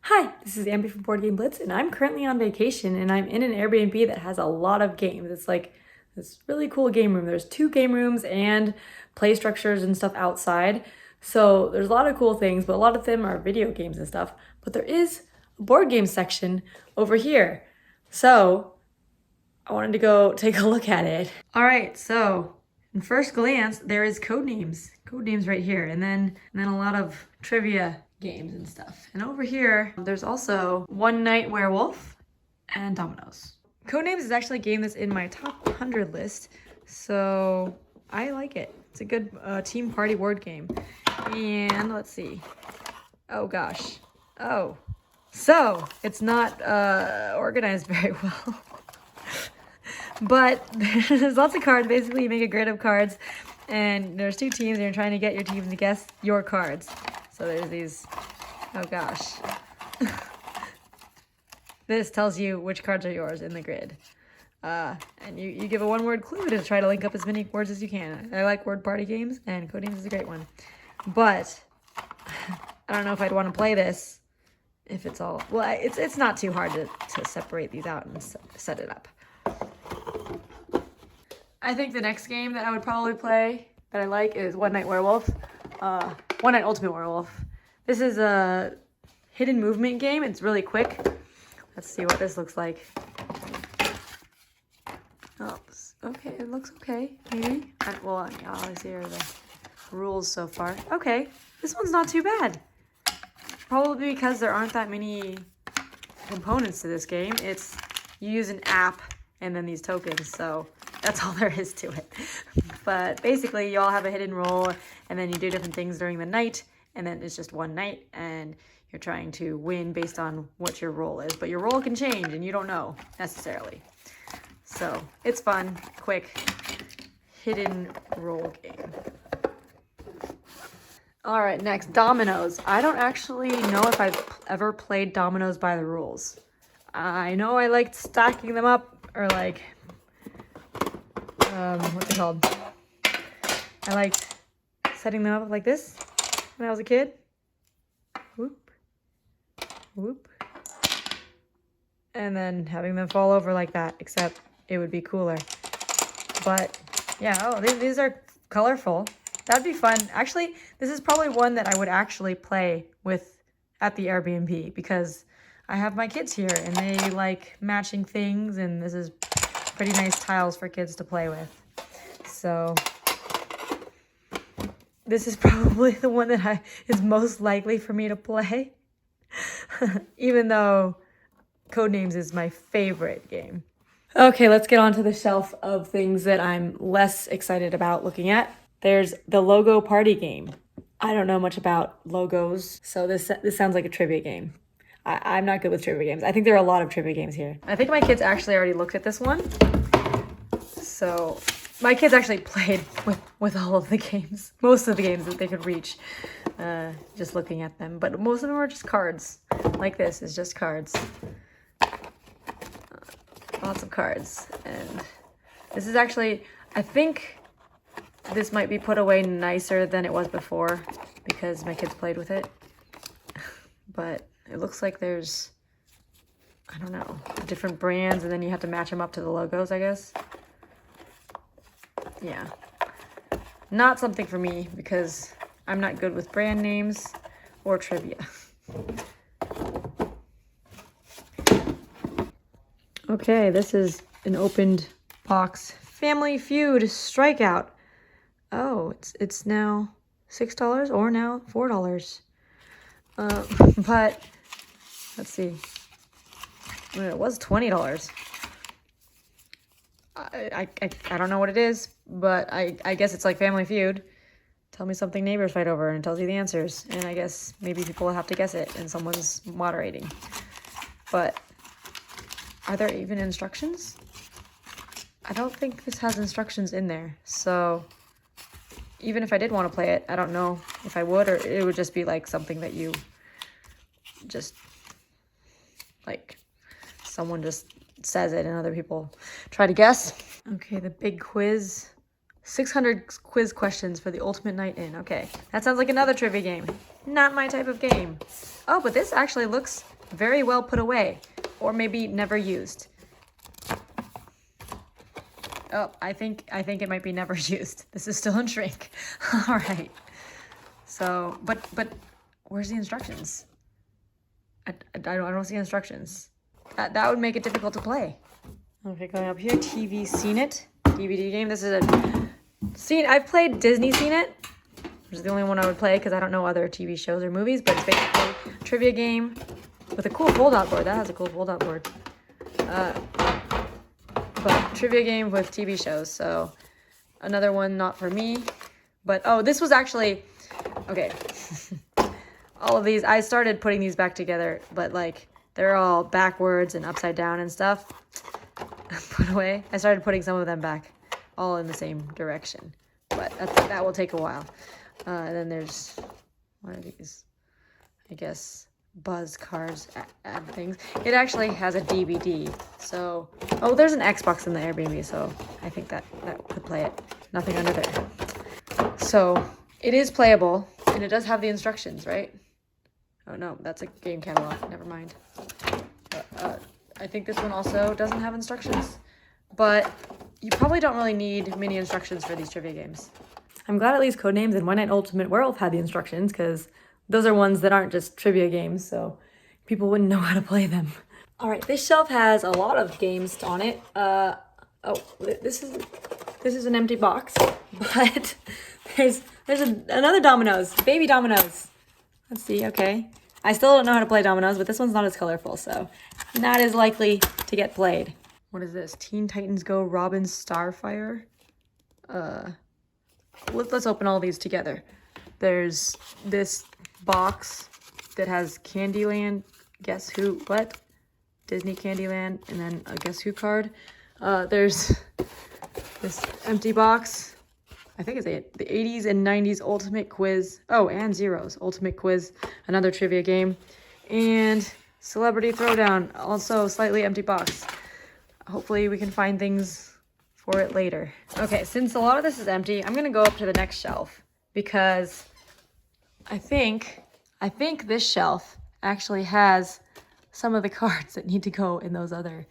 Hi, this is Ambie from Board Game Blitz, and I'm currently on vacation, and I'm in an Airbnb that has a lot of games. It's like this really cool game room. There's 2 game rooms and play structures and stuff outside. So there's a lot of cool things, but a lot of them are video games and stuff. But there is a board game section over here. So I wanted to go take a look at it. All right, so in first glance, there is Codenames. Codenames right here, and then a lot of trivia games and stuff. And over here, there's also One Night Werewolf and Dominoes. Codenames is actually a game that's in my top 100 list, so I like it. It's a good team party word game. And let's see. Oh gosh. Oh. So, it's not organized very well. But there's lots of cards. Basically, you make a grid of cards, and there's 2 teams, and you're trying to get your team to guess your cards. So there's these, oh gosh. This tells you which cards are yours in the grid. And you give a 1-word clue to try to link up as many words as you can. I like word party games, and Codenames is a great one. But I don't know if I'd want to play this if it's all, well, it's not too hard to separate these out and set it up. I think the next game that I would probably play that I like is One Night Werewolf. One Night Ultimate Werewolf. This is a hidden movement game. It's really quick. Let's see what this looks like. Oh, okay, it looks okay, maybe. Well, obviously here are the rules so far. Okay, this one's not too bad. Probably because there aren't that many components to this game. You use an app and then these tokens, so that's all there is to it. But basically, you all have a hidden role, and then you do different things during the night, and then it's just one night, and you're trying to win based on what your role is. But your role can change, and you don't know, necessarily. So, it's fun, quick, hidden role game. All right, next, Dominoes. I don't actually know if I've ever played Dominoes by the rules. I know I liked stacking them up, or like, what's it called? I liked setting them up like this when I was a kid. Whoop, whoop. And then having them fall over like that, except it would be cooler. But yeah, oh, these are colorful. That'd be fun. Actually, this is probably one that I would actually play with at the Airbnb because I have my kids here and they like matching things, and this is pretty nice tiles for kids to play with. So this is probably the one that is most likely for me to play, even though Codenames is my favorite game. Okay, let's get on to the shelf of things that I'm less excited about looking at. There's the logo party game. I don't know much about logos, so this sounds like a trivia game. I'm not good with trivia games. I think there are a lot of trivia games here. I think my kids actually already looked at this one. So my kids actually played with all of the games. Most of the games that they could reach, just looking at them. But most of them are just cards. Like this is just cards. Lots of cards. And this is actually, I think this might be put away nicer than it was before because my kids played with it. But it looks like there's, I don't know, different brands, and then you have to match them up to the logos, I guess. Yeah. Not something for me because I'm not good with brand names or trivia. Okay, this is an opened box. Family Feud Strikeout. Oh, it's now $6 or now $4. But let's see. It was $20. I don't know what it is, but I guess it's like Family Feud. Tell me something neighbors fight over, and it tells you the answers. And I guess maybe people have to guess it, and someone's moderating. But are there even instructions? I don't think this has instructions in there, so even if I did want to play it, I don't know if I would, or it would just be like something that you just, like, someone just says it and other people try to guess. Okay, the big quiz. 600 quiz questions for the ultimate night in. Okay, that sounds like another trivia game. Not my type of game. Oh, but this actually looks very well put away, or maybe never used. Oh, I think it might be never used. This is still in shrink. All right. So, but where's the instructions? I don't see instructions. That would make it difficult to play. Okay, going up here, TV Seen It, DVD game. This is I've played Disney Seen It, which is the only one I would play because I don't know other TV shows or movies, but it's basically a trivia game with a cool fold-out board. That has a cool fold-out board. But trivia game with TV shows, so another one not for me. But, oh, this was actually, okay. All of these, I started putting these back together, but like, they're all backwards and upside down and stuff. Put away. I started putting some of them back, all in the same direction. But that will take a while. And then there's, what are these? I guess buzz cards, add things. It actually has a DVD. So, oh, there's an Xbox in the Airbnb, so I think that could play it. Nothing under there. So, it is playable, and it does have the instructions, right? Oh no, that's a game catalog. Never mind. I think this one also doesn't have instructions, but you probably don't really need many instructions for these trivia games. I'm glad at least Codenames and One Night Ultimate Werewolf had the instructions, because those are ones that aren't just trivia games, so people wouldn't know how to play them. All right, this shelf has a lot of games on it. Oh, this is an empty box, but there's another Dominoes, baby Dominoes. Let's see, okay. I still don't know how to play Dominoes, but this one's not as colorful, so not as likely to get played. What is this? Teen Titans Go Robin Starfire? Let's open all these together. There's this box that has Candyland, Guess Who, what? Disney Candyland, and then a Guess Who card. There's this empty box. I think it's the 80s and 90s Ultimate Quiz. Oh, and Zeros Ultimate Quiz, another trivia game. And Celebrity Throwdown, also slightly empty box. Hopefully we can find things for it later. Okay, since a lot of this is empty, I'm gonna go up to the next shelf because I think this shelf actually has some of the cards that need to go in those other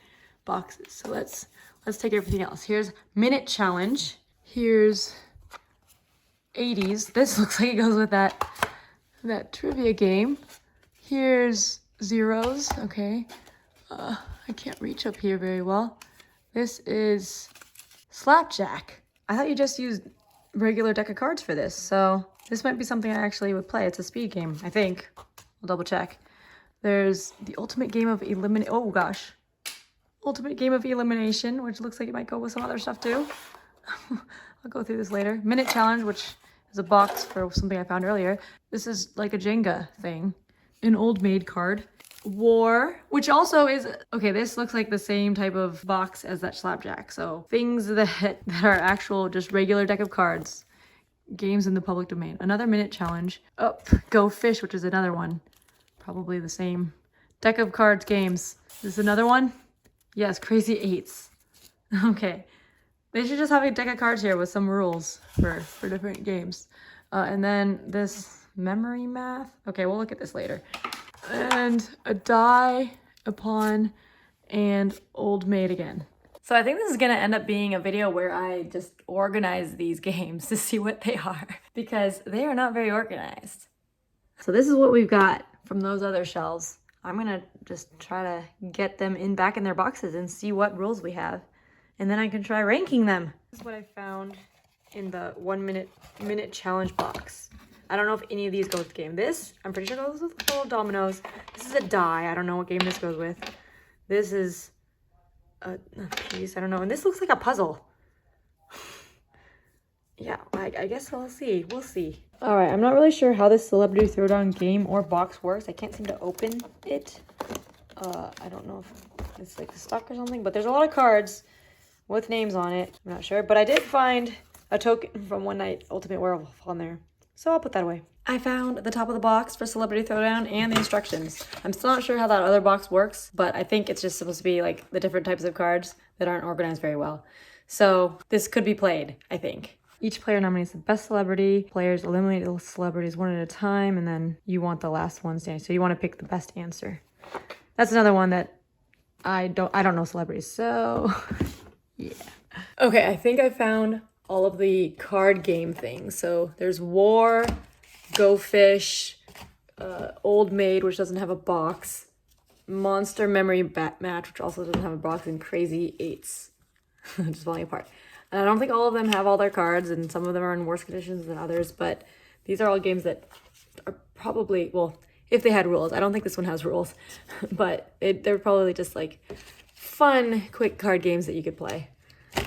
boxes. So let's take everything else. Here's Minute Challenge. Here's 80s. This looks like it goes with that trivia game. Here's Zeros. Okay. I can't reach up here very well. This is Slapjack. I thought you just used regular deck of cards for this, so this might be something I actually would play. It's a speed game, I think. I'll double check. There's the Ultimate Game of Elimination. Oh gosh. Ultimate Game of Elimination, which looks like it might go with some other stuff too. I'll go through this later. Minute Challenge, which is a box for something I found earlier. This is like a Jenga thing. An Old Maid card. War, which also is, okay, this looks like the same type of box as that Slapjack. So things that are actual, just regular deck of cards. Games in the public domain. Another Minute Challenge. Oh, Go Fish, which is another one. Probably the same. Deck of cards games. Is this another one? Yes, Crazy Eights. Okay. They should just have a deck of cards here with some rules for different games. And then this Memory Math. Okay, we'll look at this later. And a Die, a Pawn, and Old Maid again. So I think this is gonna end up being a video where I just organize these games to see what they are, because they are not very organized. So this is what we've got from those other shelves. I'm gonna just try to get them back in their boxes and see what rules we have. And then I can try ranking them. This is what I found in the 1 minute challenge box. I don't know if any of these go with the game. This, I'm pretty sure goes with little Dominoes. This is a Die. I don't know what game this goes with. This is a piece. I don't know. And this looks like a puzzle. Yeah, I guess we'll see. We'll see. All right, I'm not really sure how this Celebrity Throwdown game or box works. I can't seem to open it. I don't know if it's like stuck or something, but there's a lot of cards with names on it. I'm not sure, but I did find a token from One Night Ultimate Werewolf on there. So I'll put that away. I found the top of the box for Celebrity Throwdown and the instructions. I'm still not sure how that other box works, but I think it's just supposed to be like the different types of cards that aren't organized very well. So this could be played, I think. Each player nominates the best celebrity. Players eliminate the celebrities one at a time, and then you want the last one standing. So you want to pick the best answer. That's another one that I don't know celebrities, so yeah. Okay, I think I found all of the card game things. So there's War, Go Fish, Old Maid, which doesn't have a box, Monster Memory Match, which also doesn't have a box, and Crazy Eights. Just falling apart. And I don't think all of them have all their cards, and some of them are in worse conditions than others, but these are all games that are probably, well, if they had rules. I don't think this one has rules, but they're probably just like fun, quick card games that you could play.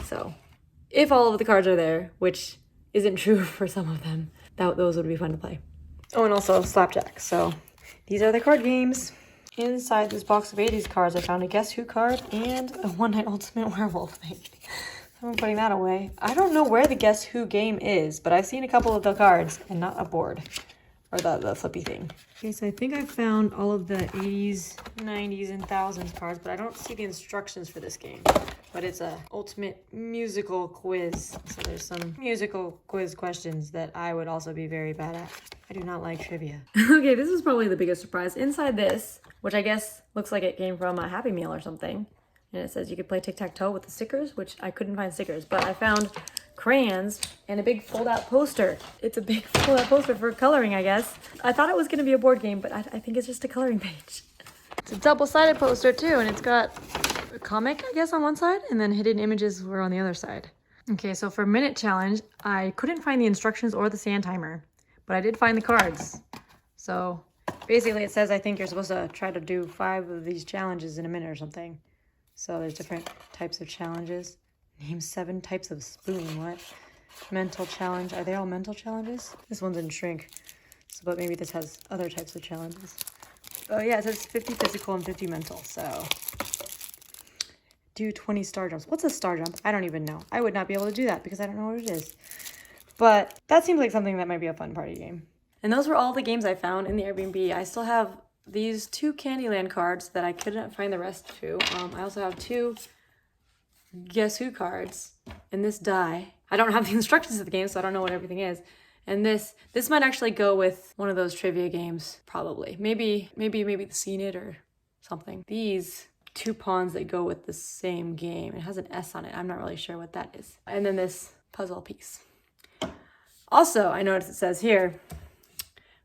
So if all of the cards are there, which isn't true for some of them, those would be fun to play. Oh, and also Slapjack. So these are the card games. Inside this box of 80s cards, I found a Guess Who card and a One Night Ultimate Werewolf thing. I'm putting that away. I don't know where the Guess Who game is, but I've seen a couple of the cards and not a board. Or the flippy thing. Okay, so I think I found all of the 80s, 90s, and 1000s cards, but I don't see the instructions for this game. But it's a ultimate musical quiz. So there's some musical quiz questions that I would also be very bad at. I do not like trivia. Okay, this is probably the biggest surprise. Inside this, which I guess looks like it came from a Happy Meal or something, and it says you could play tic-tac-toe with the stickers, which I couldn't find stickers, but I found crayons and a big fold-out poster. It's a big fold-out poster for coloring, I guess. I thought it was going to be a board game, but I think it's just a coloring page. It's a double-sided poster too, and it's got a comic, I guess, on one side, and then hidden images were on the other side. Okay, so for minute challenge, I couldn't find the instructions or the sand timer, but I did find the cards. So basically it says I think you're supposed to try to do 5 of these challenges in a minute or something. So there's different types of challenges. Name 7 types of spoon. What? Mental challenge. Are they all mental challenges? This one's in shrink. So, but maybe this has other types of challenges. Oh yeah, it says 50 physical and 50 mental. So do 20 star jumps. What's a star jump? I don't even know. I would not be able to do that because I don't know what it is. But that seems like something that might be a fun party game. And those were all the games I found in the Airbnb. I still have these 2 Candyland cards that I couldn't find the rest to. I also have 2 Guess Who cards and this die. I don't have the instructions of the game, so I don't know what everything is. And this might actually go with one of those trivia games, probably. Maybe the Seen It or something. These 2 pawns that go with the same game. It has an S on it. I'm not really sure what that is. And then this puzzle piece. Also, I noticed it says here,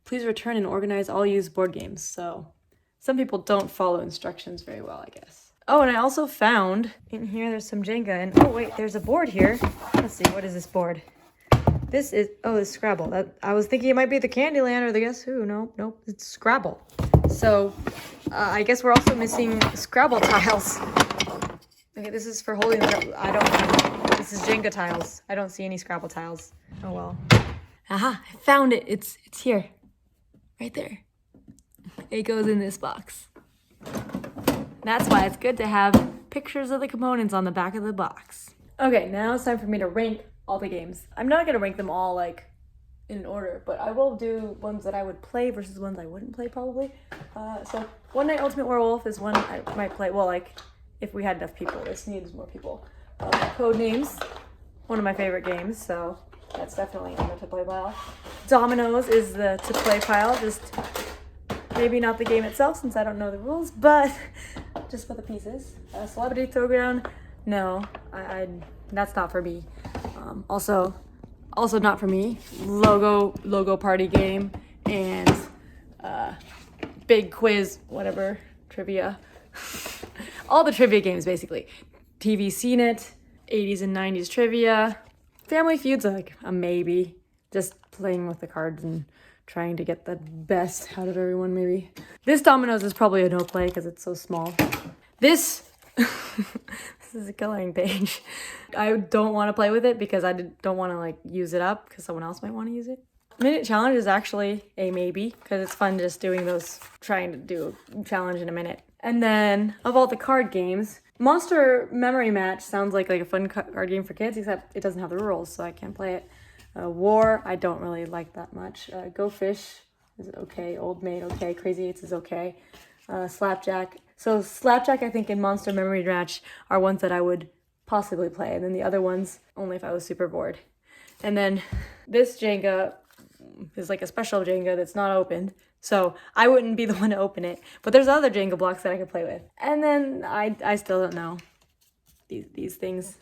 please return and organize all used board games. So some people don't follow instructions very well, I guess. Oh, and I also found in here, there's some Jenga. And oh, wait, there's a board here. Let's see, what is this board? This is, oh, it's Scrabble. I was thinking it might be the Candyland or the Guess Who. Nope, it's Scrabble. So I guess we're also missing Scrabble tiles. Okay, this is for holding the, this is Jenga tiles. I don't see any Scrabble tiles. Oh, well. Aha, I found it. It's here. Right there. It goes in this box. That's why it's good to have pictures of the components on the back of the box. Okay, now it's time for me to rank all the games. I'm not gonna rank them all like in an order, but I will do ones that I would play versus ones I wouldn't play probably. So One Night Ultimate Werewolf is one I might play, well, like if we had enough people. This needs more people. Codenames, one of my favorite games, so that's definitely on the to play pile. Dominoes is the to play pile, just maybe not the game itself since I don't know the rules, but just for the pieces. Celebrity Throwdown, no, that's not for me. Also not for me. Logo party game and big quiz, whatever, trivia. All the trivia games basically. TV Seen It, 80s and 90s trivia. Family Feud's like a maybe. Just playing with the cards and trying to get the best out of everyone, maybe. This Dominoes is probably a no play because it's so small. This is a coloring page. I don't want to play with it because I don't want to like use it up because someone else might want to use it. Minute challenge is actually a maybe because it's fun just doing those, trying to do a challenge in a minute. And then of all the card games, Monster Memory Match sounds like a fun card game for kids, except it doesn't have the rules, so I can't play it. War, I don't really like that much. Go Fish is okay. Old Maid, okay. Crazy Eights is okay. Slapjack. So Slapjack, I think, and Monster Memory Match are ones that I would possibly play. And then the other ones, only if I was super bored. And then this Jenga is like a special Jenga that's not opened. So I wouldn't be the one to open it. But there's other Jenga blocks that I could play with. And then I still don't know. These things,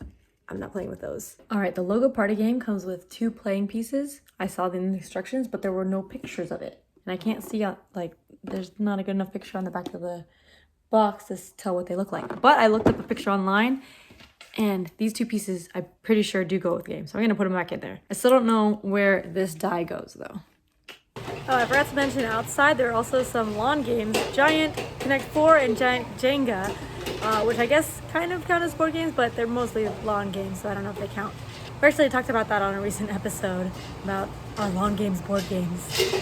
I'm not playing with those. All right, the logo party game comes with 2 playing pieces. I saw the instructions, but there were no pictures of it. And I can't see, like, there's not a good enough picture on the back of the box to tell what they look like. But I looked up a picture online, and these 2 pieces, I'm pretty sure do go with the game. So I'm gonna put them back in there. I still don't know where this die goes, though. Oh, I forgot to mention outside there are also some lawn games, Giant Connect 4 and Giant Jenga, which I guess kind of count as board games, but they're mostly lawn games, so I don't know if they count. We actually talked about that on a recent episode about our lawn games, board games.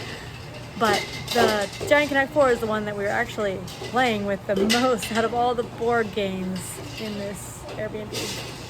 But the Giant Connect 4 is the one that we were actually playing with the most out of all the board games in this Airbnb.